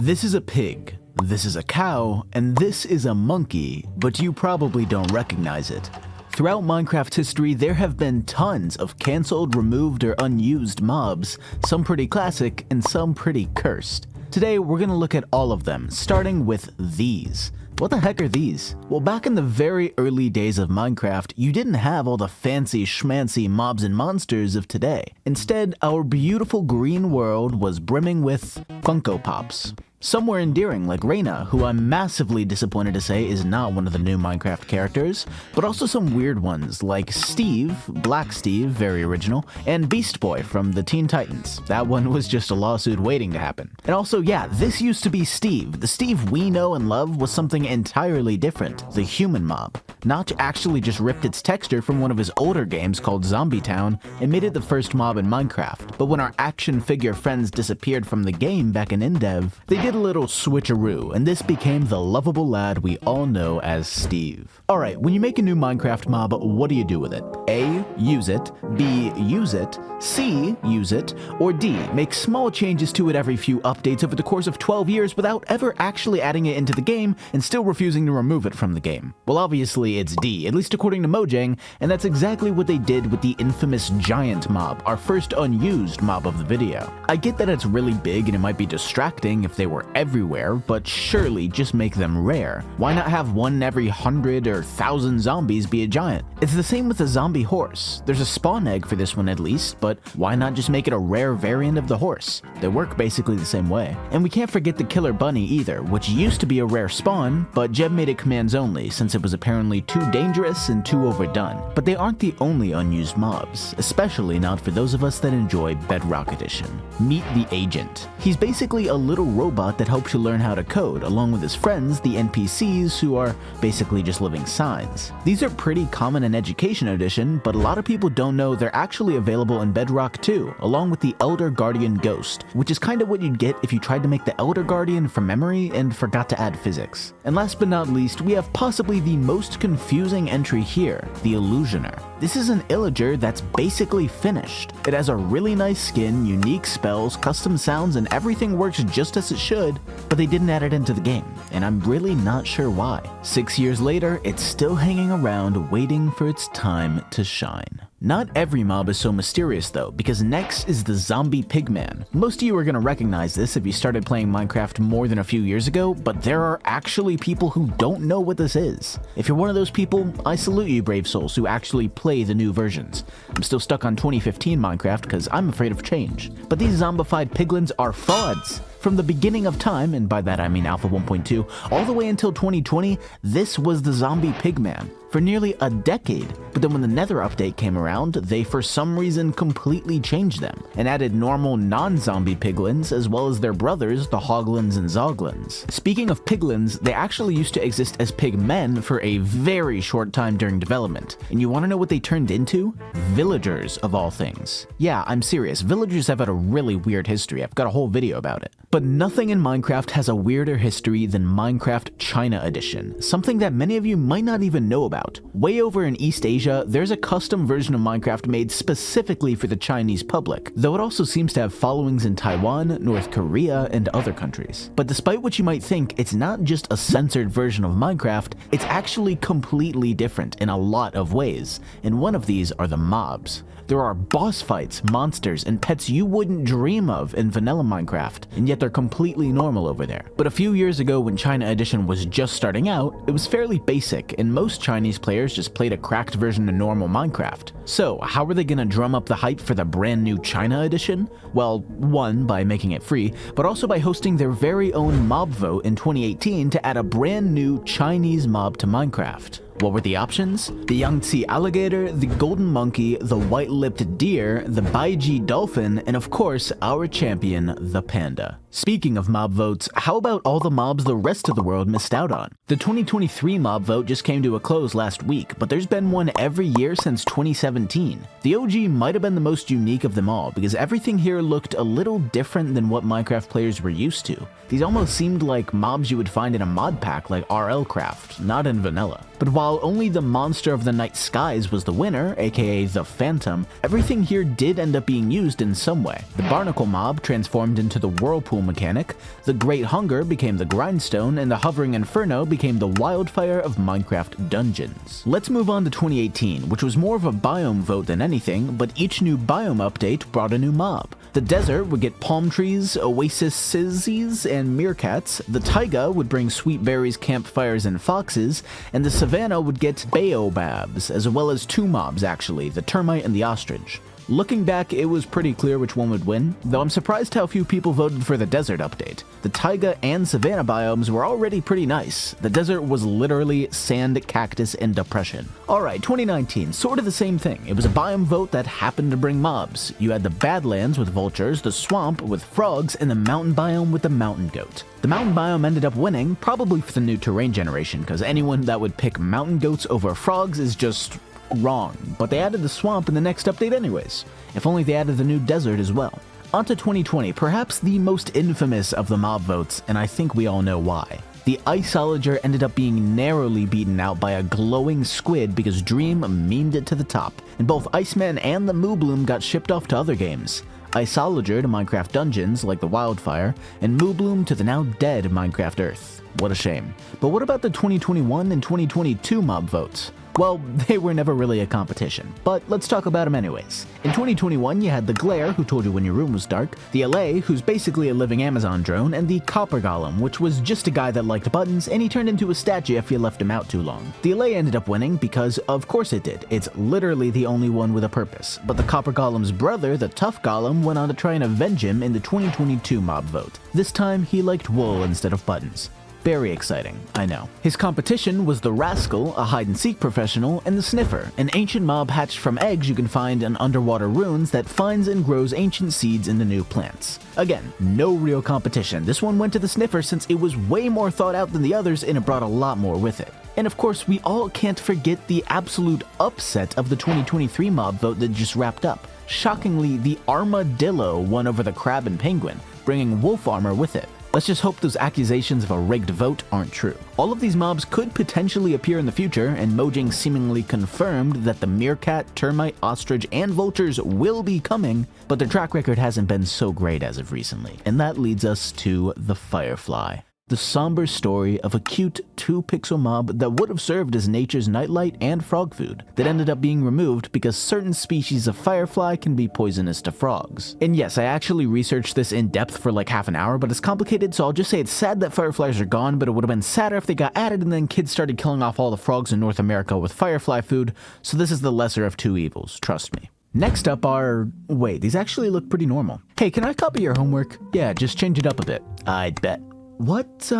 This is a pig, this is a cow, and this is a monkey, but you probably don't recognize it. Throughout Minecraft history, there have been tons of cancelled, removed, or unused mobs, some pretty classic and some pretty cursed. Today, we're gonna look at all of them, starting with these. What the heck are these? Well, back in the very early days of Minecraft, you didn't have all the fancy schmancy mobs and monsters of today. Instead, our beautiful green world was brimming with Funko Pops. Some were endearing, like Raine, who I'm massively disappointed to say is not one of the new Minecraft characters, but also some weird ones, like Steve, Black Steve, very original, and Beast Boy from the Teen Titans. That one was just a lawsuit waiting to happen. And also, yeah, this used to be Steve. The Steve we know and love was something entirely different, the human mob. Notch actually just ripped its texture from one of his older games called Zombie Town and made it the first mob in Minecraft. But when our action figure friends disappeared from the game back in InDev, they did a little switcheroo, and this became the lovable lad we all know as Steve. Alright, when you make a new Minecraft mob, what do you do with it? A. Use it. B. Use it. C. Use it. Or D. Make small changes to it every few updates over the course of 12 years without ever actually adding it into the game and still refusing to remove it from the game. Well, obviously it's D, at least according to Mojang, and that's exactly what they did with the infamous giant mob, our first unused mob of the video. I get that it's really big and it might be distracting if they were everywhere, but surely just make them rare. Why not have one every 100 or 1,000 zombies be a giant? It's the same with the zombie horse. There's a spawn egg for this one at least, but why not just make it a rare variant of the horse? They work basically the same way. And we can't forget the killer bunny either, which used to be a rare spawn, but Jeb made it commands only since it was apparently too dangerous and too overdone. But they aren't the only unused mobs, especially not for those of us that enjoy Bedrock Edition. Meet the Agent. He's basically a little robot that helps you learn how to code, along with his friends, the NPCs, who are basically just living signs. These are pretty common in Education Edition, but a lot of people don't know they're actually available in Bedrock too, along with the Elder Guardian Ghost, which is kind of what you'd get if you tried to make the Elder Guardian from memory and forgot to add physics. And last but not least, we have possibly the most confusing entry here, the Illusioner. This is an illager that's basically finished. It has a really nice skin, unique spells, custom sounds, and everything works just as it should, but they didn't add it into the game, and I'm really not sure why. 6 years later, it's still hanging around waiting for its time to shine. Not every mob is so mysterious though, because next is the zombie Pigman. Most of you are going to recognize this if you started playing Minecraft more than a few years ago, but there are actually people who don't know what this is. If you're one of those people, I salute you, brave souls, who actually play the new versions. I'm still stuck on 2015 Minecraft because I'm afraid of change. But these zombified piglins are frauds. From the beginning of time, and by that I mean Alpha 1.2, all the way until 2020, this was the zombie Pigman for nearly a decade. But then when the Nether update came around, they for some reason completely changed them and added normal non-zombie piglins as well as their brothers, the hoglins and zoglins. Speaking of piglins, they actually used to exist as pigmen for a very short time during development. And you want to know what they turned into? Villagers, of all things. Yeah, I'm serious, villagers have had a really weird history. I've got a whole video about it. But nothing in Minecraft has a weirder history than Minecraft China Edition, something that many of you might not even know about. Way over in East Asia, there's a custom version of Minecraft made specifically for the Chinese public, though it also seems to have followings in Taiwan, North Korea, and other countries. But despite what you might think, it's not just a censored version of Minecraft, it's actually completely different in a lot of ways, and one of these are the mobs. There are boss fights, monsters, and pets you wouldn't dream of in vanilla Minecraft, and yet they're completely normal over there. But a few years ago when China Edition was just starting out, it was fairly basic, and most Chinese players just played a cracked version of normal Minecraft. So how are they gonna drum up the hype for the brand new China Edition? Well, one, by making it free, but also by hosting their very own mob vote in 2018 to add a brand new Chinese mob to Minecraft. What were the options? The Yangtze alligator, the golden monkey, the white-lipped deer, the Baiji dolphin, and of course, our champion, the panda. Speaking of mob votes, how about all the mobs the rest of the world missed out on? The 2023 mob vote just came to a close last week, but there's been one every year since 2017. The OG might have been the most unique of them all, because everything here looked a little different than what Minecraft players were used to. These almost seemed like mobs you would find in a mod pack like RL Craft, not in vanilla. But while while only the monster of the night skies was the winner, aka the Phantom, everything here did end up being used in some way. The Barnacle Mob transformed into the Whirlpool mechanic, the Great Hunger became the Grindstone, and the Hovering Inferno became the Wildfire of Minecraft dungeons. Let's move on to 2018, which was more of a biome vote than anything, but each new biome update brought a new mob. The desert would get palm trees, oases, and meerkats, the taiga would bring sweet berries, campfires, and foxes, and the savannah would get baobabs, as well as two mobs actually, the termite and the ostrich. Looking back, it was pretty clear which one would win, though I'm surprised how few people voted for the desert update. The taiga and savanna biomes were already pretty nice. The desert was literally sand, cactus, and depression. Alright, 2019, sort of the same thing. It was a biome vote that happened to bring mobs. You had the Badlands with vultures, the swamp with frogs, and the mountain biome with the mountain goat. The mountain biome ended up winning, probably for the new terrain generation, because anyone that would pick mountain goats over frogs is just wrong, but they added the swamp in the next update anyways. If only they added the new desert as well. Onto 2020, perhaps the most infamous of the mob votes, and I think we all know why. The Iceologer ended up being narrowly beaten out by a glowing squid because Dream memed it to the top, and both Iceman and the Moobloom got shipped off to other games. Iceologer to Minecraft Dungeons, like the Wildfire, and Moobloom to the now dead Minecraft Earth. What a shame. But what about the 2021 and 2022 mob votes? Well, they were never really a competition, but let's talk about them anyways. In 2021, you had the Glare, who told you when your room was dark, the LA, who's basically a living Amazon drone, and the Copper Golem, which was just a guy that liked buttons, and he turned into a statue if you left him out too long. The LA ended up winning because, of course it did. It's literally the only one with a purpose. But the Copper Golem's brother, the Tough Golem, went on to try and avenge him in the 2022 mob vote. This time, he liked wool instead of buttons. Very exciting, I know. His competition was the Rascal, a hide-and-seek professional, and the Sniffer, an ancient mob hatched from eggs you can find in underwater ruins that finds and grows ancient seeds into new plants. Again, no real competition. This one went to the Sniffer since it was way more thought out than the others and it brought a lot more with it. And of course, we all can't forget the absolute upset of the 2023 mob vote that just wrapped up. Shockingly, the Armadillo won over the Crab and Penguin, bringing wolf armor with it. Let's just hope those accusations of a rigged vote aren't true. All of these mobs could potentially appear in the future, and Mojang seemingly confirmed that the meerkat, termite, ostrich, and vultures will be coming, but their track record hasn't been so great as of recently. And that leads us to the Firefly. The somber story of a cute 2-pixel mob that would have served as nature's nightlight and frog food, that ended up being removed because certain species of firefly can be poisonous to frogs. And yes, I actually researched this in depth for like half an hour, but it's complicated, so I'll just say it's sad that fireflies are gone, but it would have been sadder if they got added and then kids started killing off all the frogs in North America with firefly food, so this is the lesser of two evils, trust me. Next up are... wait, these actually look pretty normal. Hey, can I copy your homework? Yeah, just change it up a bit. I'd bet. What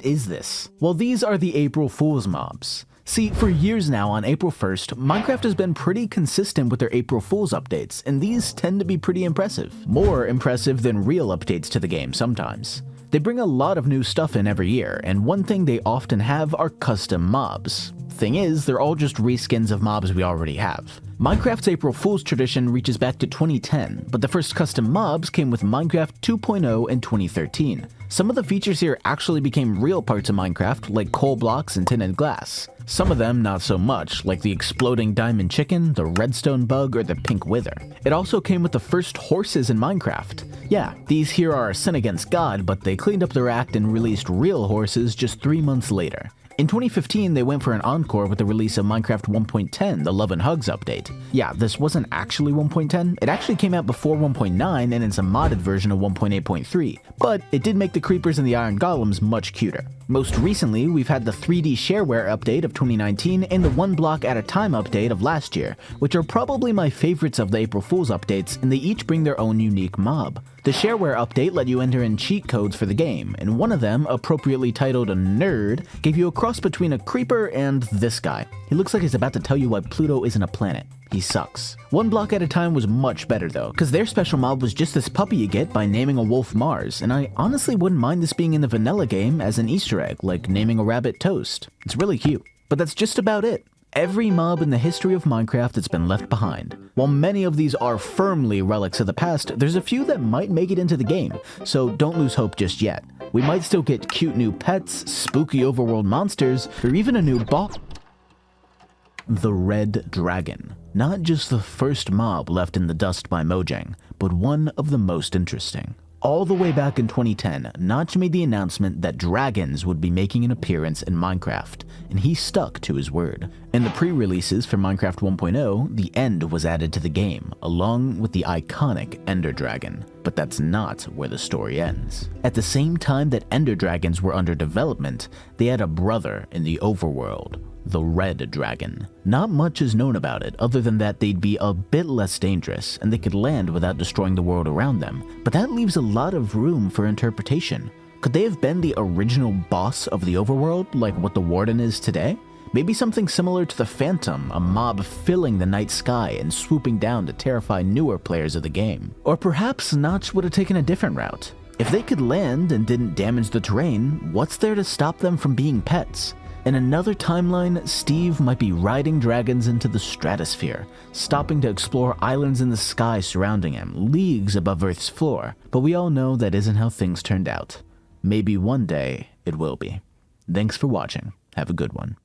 is this? Well, these are the April Fool's mobs. See, for years now on April 1st, Minecraft has been pretty consistent with their April Fool's updates, and these tend to be pretty impressive. More impressive than real updates to the game sometimes. They bring a lot of new stuff in every year, and one thing they often have are custom mobs. Thing is, they're all just reskins of mobs we already have. Minecraft's April Fool's tradition reaches back to 2010, but the first custom mobs came with Minecraft 2.0 in 2013. Some of the features here actually became real parts of Minecraft, like coal blocks and tinted glass. Some of them not so much, like the exploding diamond chicken, the redstone bug, or the pink wither. It also came with the first horses in Minecraft. Yeah, these here are a sin against God, but they cleaned up their act and released real horses just 3 months later. In 2015, they went for an encore with the release of Minecraft 1.10, the Love and Hugs update. Yeah, this wasn't actually 1.10, it actually came out before 1.9 and it's a modded version of 1.8.3, but it did make the creepers and the iron golems much cuter. Most recently, we've had the 3D shareware update of 2019 and the 1 block at a time update of last year, which are probably my favorites of the April Fool's updates, and they each bring their own unique mob. The shareware update let you enter in cheat codes for the game, and one of them, appropriately titled a Nerd, gave you a cross between a creeper and this guy. He looks like he's about to tell you why Pluto isn't a planet. He sucks. 1 block at a time was much better though, because their special mob was just this puppy you get by naming a wolf Mars, and I honestly wouldn't mind this being in the vanilla game as an Easter egg, like naming a rabbit Toast. It's really cute. But that's just about it. Every mob in the history of Minecraft that's been left behind. While many of these are firmly relics of the past, there's a few that might make it into the game, so don't lose hope just yet. We might still get cute new pets, spooky overworld monsters, or even a new boss. The Red Dragon. Not just the first mob left in the dust by Mojang, but one of the most interesting. All the way back in 2010, Notch made the announcement that dragons would be making an appearance in Minecraft, and he stuck to his word. In the pre-releases for Minecraft 1.0, the end was added to the game, along with the iconic Ender Dragon. But that's not where the story ends. At the same time that Ender Dragons were under development, they had a brother in the overworld, the Red Dragon. Not much is known about it other than that they'd be a bit less dangerous and they could land without destroying the world around them, but that leaves a lot of room for interpretation. Could they have been the original boss of the overworld, like what the Warden is today? Maybe something similar to the Phantom, a mob filling the night sky and swooping down to terrify newer players of the game. Or perhaps Notch would have taken a different route. If they could land and didn't damage the terrain, what's there to stop them from being pets? In another timeline, Steve might be riding dragons into the stratosphere, stopping to explore islands in the sky surrounding him, leagues above Earth's floor. But we all know that isn't how things turned out. Maybe one day it will be. Thanks for watching. Have a good one.